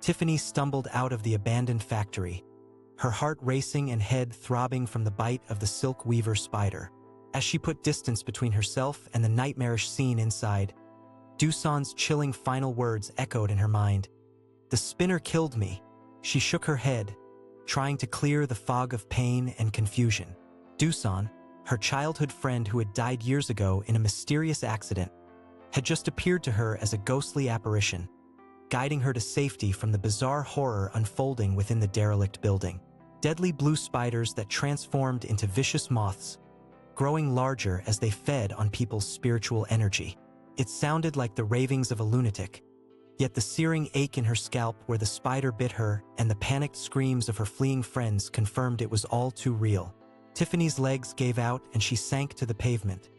Tiffany stumbled out of the abandoned factory, her heart racing and head throbbing from the bite of the silk weaver spider. As she put distance between herself and the nightmarish scene inside, Dusan's chilling final words echoed in her mind. "The spinner killed me." She shook her head, trying to clear the fog of pain and confusion. Dusan, her childhood friend who had died years ago in a mysterious accident, had just appeared to her as a ghostly apparition, guiding her to safety from the bizarre horror unfolding within the derelict building. Deadly blue spiders that transformed into vicious moths, growing larger as they fed on people's spiritual energy. It sounded like the ravings of a lunatic, yet the searing ache in her scalp where the spider bit her and the panicked screams of her fleeing friends confirmed it was all too real. Tiffany's legs gave out and she sank to the pavement,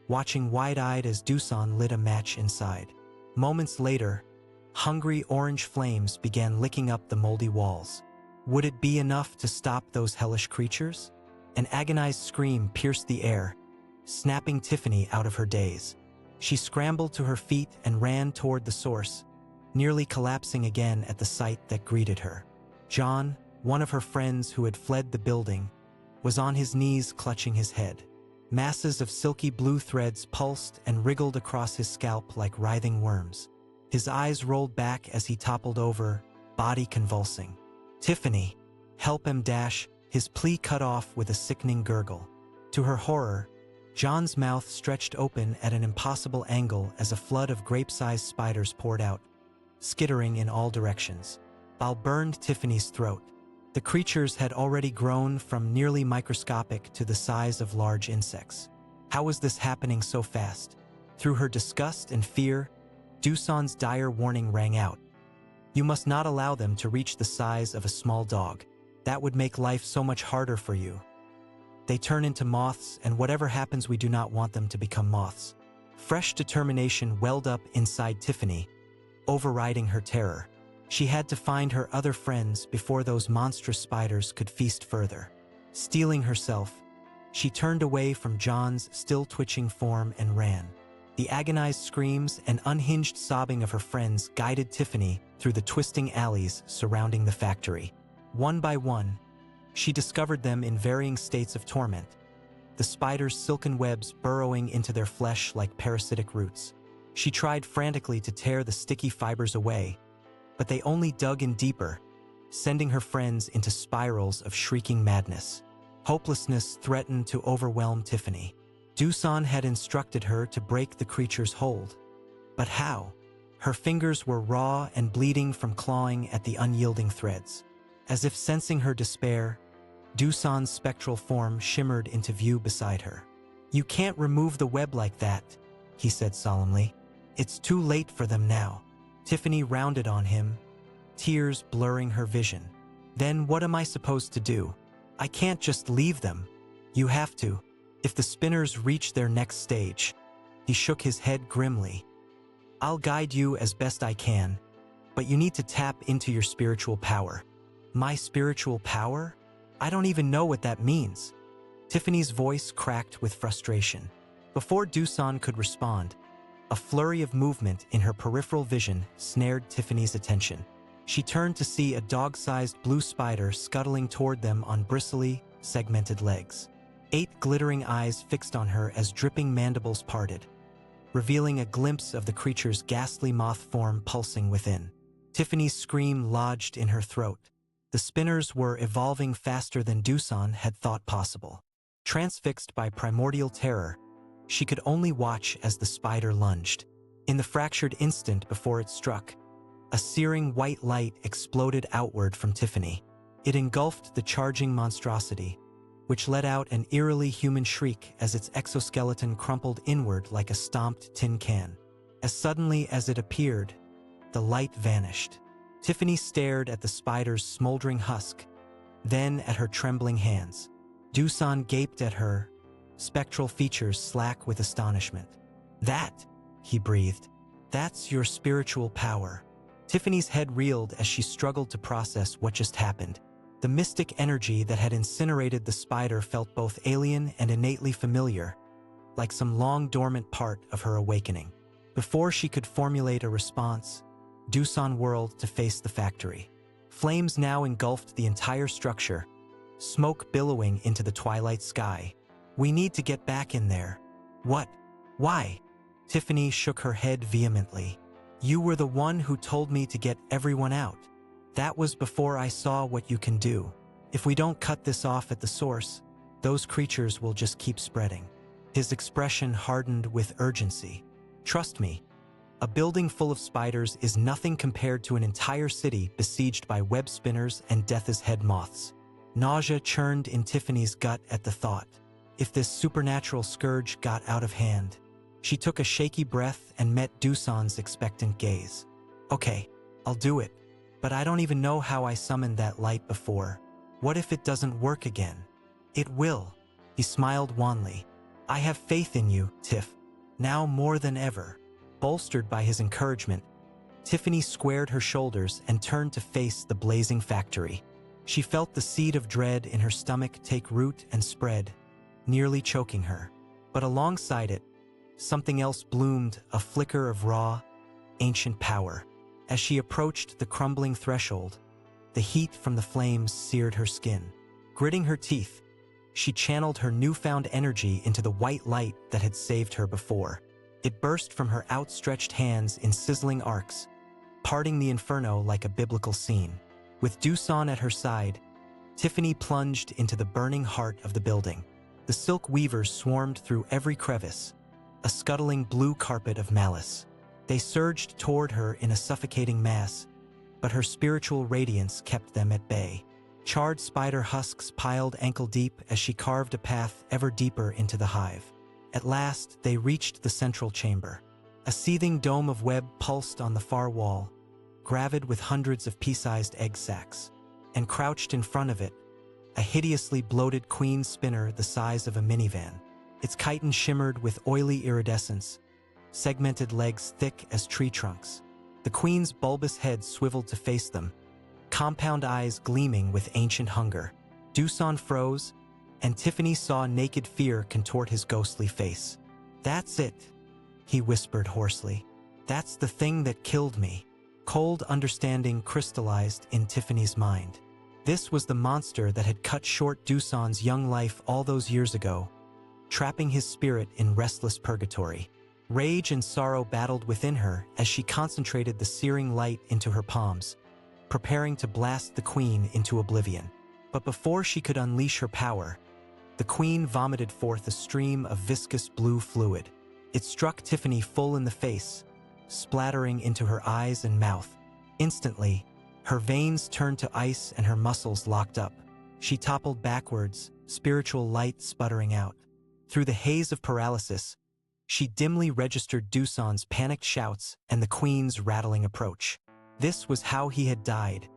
watching wide-eyed as Dusan lit a match inside. Moments later, hungry orange flames began licking up the moldy walls. Would it be enough to stop those hellish creatures? An agonized scream pierced the air, snapping Tiffany out of her daze. She scrambled to her feet and ran toward the source, nearly collapsing again at the sight that greeted her. John, one of her friends who had fled the building, was on his knees clutching his head. Masses of silky blue threads pulsed and wriggled across his scalp like writhing worms. His eyes rolled back as he toppled over, body convulsing. "Tiffany, help him!" his plea cut off with a sickening gurgle. To her horror, John's mouth stretched open at an impossible angle as a flood of grape-sized spiders poured out, skittering in all directions. While burned Tiffany's throat. The creatures had already grown from nearly microscopic to the size of large insects. How was this happening so fast? Through her disgust and fear, Dusan's dire warning rang out. "You must not allow them to reach the size of a small dog. That would make life so much harder for you. They turn into moths, and whatever happens, we do not want them to become moths." Fresh determination welled up inside Tiffany, overriding her terror. She had to find her other friends before those monstrous spiders could feast further. Steeling herself, she turned away from John's still twitching form and ran. The agonized screams and unhinged sobbing of her friends guided Tiffany through the twisting alleys surrounding the factory. One by one, she discovered them in varying states of torment, the spiders' silken webs burrowing into their flesh like parasitic roots. She tried frantically to tear the sticky fibers away, but they only dug in deeper, sending her friends into spirals of shrieking madness. Hopelessness threatened to overwhelm Tiffany. Dusan had instructed her to break the creature's hold. But how? Her fingers were raw and bleeding from clawing at the unyielding threads. As if sensing her despair, Dusan's spectral form shimmered into view beside her. "You can't remove the web like that," he said solemnly. "It's too late for them now." Tiffany rounded on him, tears blurring her vision. "Then what am I supposed to do? I can't just leave them. You have to. If the spinners reach their next stage." He shook his head grimly. "I'll guide you as best I can, but you need to tap into your spiritual power." "My spiritual power? I don't even know what that means." Tiffany's voice cracked with frustration. Before Dusan could respond, a flurry of movement in her peripheral vision snared Tiffany's attention. She turned to see a dog-sized blue spider scuttling toward them on bristly, segmented legs. 8 glittering eyes fixed on her as dripping mandibles parted, revealing a glimpse of the creature's ghastly moth form pulsing within. Tiffany's scream lodged in her throat. The spinners were evolving faster than Dusan had thought possible. Transfixed by primordial terror, she could only watch as the spider lunged. In the fractured instant before it struck, a searing white light exploded outward from Tiffany. It engulfed the charging monstrosity, which let out an eerily human shriek as its exoskeleton crumpled inward like a stomped tin can. As suddenly as it appeared, the light vanished. Tiffany stared at the spider's smoldering husk, then at her trembling hands. Dusan gaped at her, spectral features slack with astonishment. "That," he breathed, "that's your spiritual power." Tiffany's head reeled as she struggled to process what just happened. The mystic energy that had incinerated the spider felt both alien and innately familiar, like some long-dormant part of her awakening. Before she could formulate a response, Dusan whirled to face the factory. Flames now engulfed the entire structure, smoke billowing into the twilight sky. "We need to get back in there." "What? Why?" Tiffany shook her head vehemently. "You were the one who told me to get everyone out. That was before I saw what you can do. If we don't cut this off at the source, those creatures will just keep spreading." His expression hardened with urgency. "Trust me, a building full of spiders is nothing compared to an entire city besieged by web spinners and death's head moths." Nausea churned in Tiffany's gut at the thought. If this supernatural scourge got out of hand. She took a shaky breath and met Dusan's expectant gaze. "Okay, I'll do it, but I don't even know how I summoned that light before. What if it doesn't work again?" "It will." He smiled wanly. "I have faith in you, Tiff, now more than ever." Bolstered by his encouragement, Tiffany squared her shoulders and turned to face the blazing factory. She felt the seed of dread in her stomach take root and spread, nearly choking her. But alongside it, something else bloomed, a flicker of raw, ancient power. As she approached the crumbling threshold, the heat from the flames seared her skin. Gritting her teeth, she channeled her newfound energy into the white light that had saved her before. It burst from her outstretched hands in sizzling arcs, parting the inferno like a biblical scene. With Dusan at her side, Tiffany plunged into the burning heart of the building. The silk weavers swarmed through every crevice, a scuttling blue carpet of malice. They surged toward her in a suffocating mass, but her spiritual radiance kept them at bay. Charred spider husks piled ankle-deep as she carved a path ever deeper into the hive. At last, they reached the central chamber. A seething dome of web pulsed on the far wall, gravid with hundreds of pea-sized egg sacs. And crouched in front of it, a hideously bloated queen spinner the size of a minivan. Its chitin shimmered with oily iridescence, segmented legs thick as tree trunks. The queen's bulbous head swiveled to face them, compound eyes gleaming with ancient hunger. Dusan froze, and Tiffany saw naked fear contort his ghostly face. "That's it," he whispered hoarsely. "That's the thing that killed me." Cold understanding crystallized in Tiffany's mind. This was the monster that had cut short Dusan's young life all those years ago, trapping his spirit in restless purgatory. Rage and sorrow battled within her as she concentrated the searing light into her palms, preparing to blast the queen into oblivion. But before she could unleash her power, the queen vomited forth a stream of viscous blue fluid. It struck Tiffany full in the face, splattering into her eyes and mouth. Instantly, her veins turned to ice and her muscles locked up. She toppled backwards, spiritual light sputtering out. Through the haze of paralysis, she dimly registered Dusan's panicked shouts and the queen's rattling approach. This was how he had died,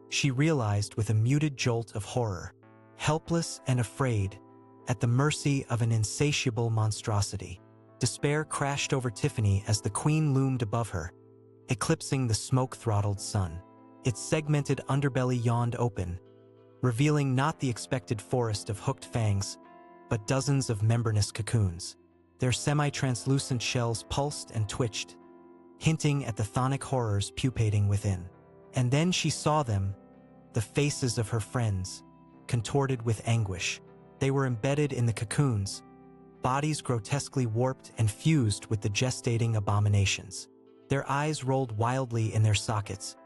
she realized with a muted jolt of horror. Helpless and afraid, at the mercy of an insatiable monstrosity. Despair crashed over Tiffany as the queen loomed above her, eclipsing the smoke-throttled sun. Its segmented underbelly yawned open, revealing not the expected forest of hooked fangs, but dozens of membranous cocoons. Their semi-translucent shells pulsed and twitched, hinting at the chthonic horrors pupating within. And then she saw them, the faces of her friends, contorted with anguish. They were embedded in the cocoons, bodies grotesquely warped and fused with the gestating abominations. Their eyes rolled wildly in their sockets,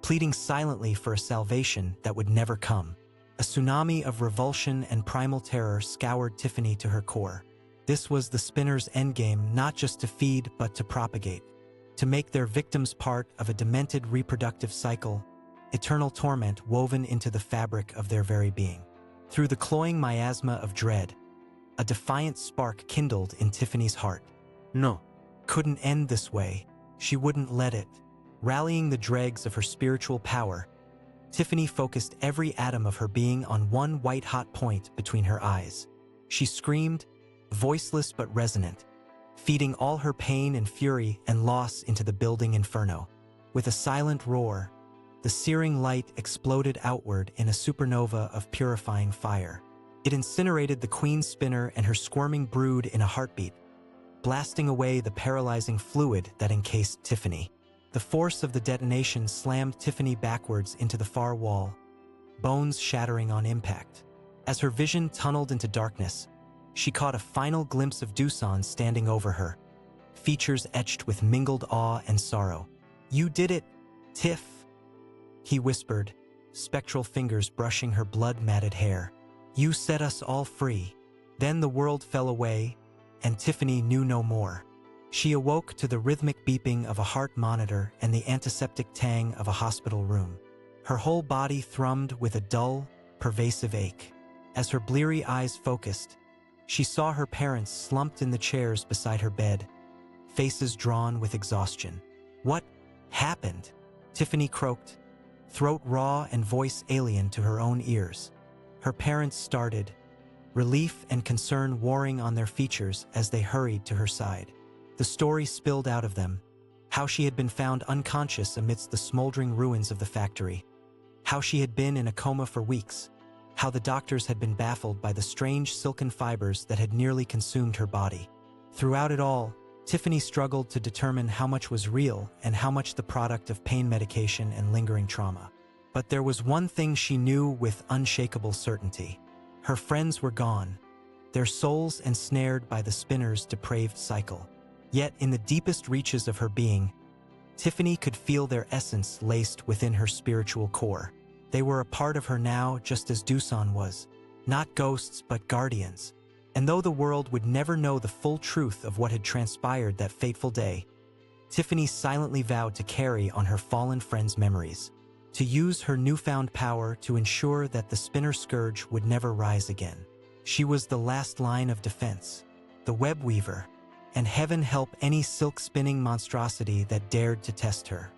pleading silently for a salvation that would never come. A tsunami of revulsion and primal terror scoured Tiffany to her core. This was the spinner's endgame, not just to feed but to propagate, to make their victims part of a demented reproductive cycle, eternal torment woven into the fabric of their very being. Through the cloying miasma of dread, a defiant spark kindled in Tiffany's heart. No, couldn't end this way. She wouldn't let it. Rallying the dregs of her spiritual power, Tiffany focused every atom of her being on one white-hot point between her eyes. She screamed, voiceless but resonant, feeding all her pain and fury and loss into the building inferno. With a silent roar, the searing light exploded outward in a supernova of purifying fire. It incinerated the queen spinner and her squirming brood in a heartbeat, blasting away the paralyzing fluid that encased Tiffany. The force of the detonation slammed Tiffany backwards into the far wall, bones shattering on impact. As her vision tunneled into darkness, she caught a final glimpse of Dusan standing over her, features etched with mingled awe and sorrow. "You did it, Tiff," he whispered, spectral fingers brushing her blood-matted hair. "You set us all free." Then the world fell away, and Tiffany knew no more. She awoke to the rhythmic beeping of a heart monitor and the antiseptic tang of a hospital room. Her whole body thrummed with a dull, pervasive ache. As her bleary eyes focused, she saw her parents slumped in the chairs beside her bed, faces drawn with exhaustion. "What happened?" Tiffany croaked, throat raw and voice alien to her own ears. Her parents started, relief and concern warring on their features as they hurried to her side. The story spilled out of them, how she had been found unconscious amidst the smoldering ruins of the factory, how she had been in a coma for weeks, how the doctors had been baffled by the strange silken fibers that had nearly consumed her body. Throughout it all, Tiffany struggled to determine how much was real and how much the product of pain medication and lingering trauma. But there was one thing she knew with unshakable certainty. Her friends were gone, their souls ensnared by the spinner's depraved cycle. Yet in the deepest reaches of her being, Tiffany could feel their essence laced within her spiritual core. They were a part of her now, just as Dusan was. Not ghosts, but guardians. And though the world would never know the full truth of what had transpired that fateful day, Tiffany silently vowed to carry on her fallen friend's memories, to use her newfound power to ensure that the spinner scourge would never rise again. She was the last line of defense, the web weaver, and heaven help any silk-spinning monstrosity that dared to test her.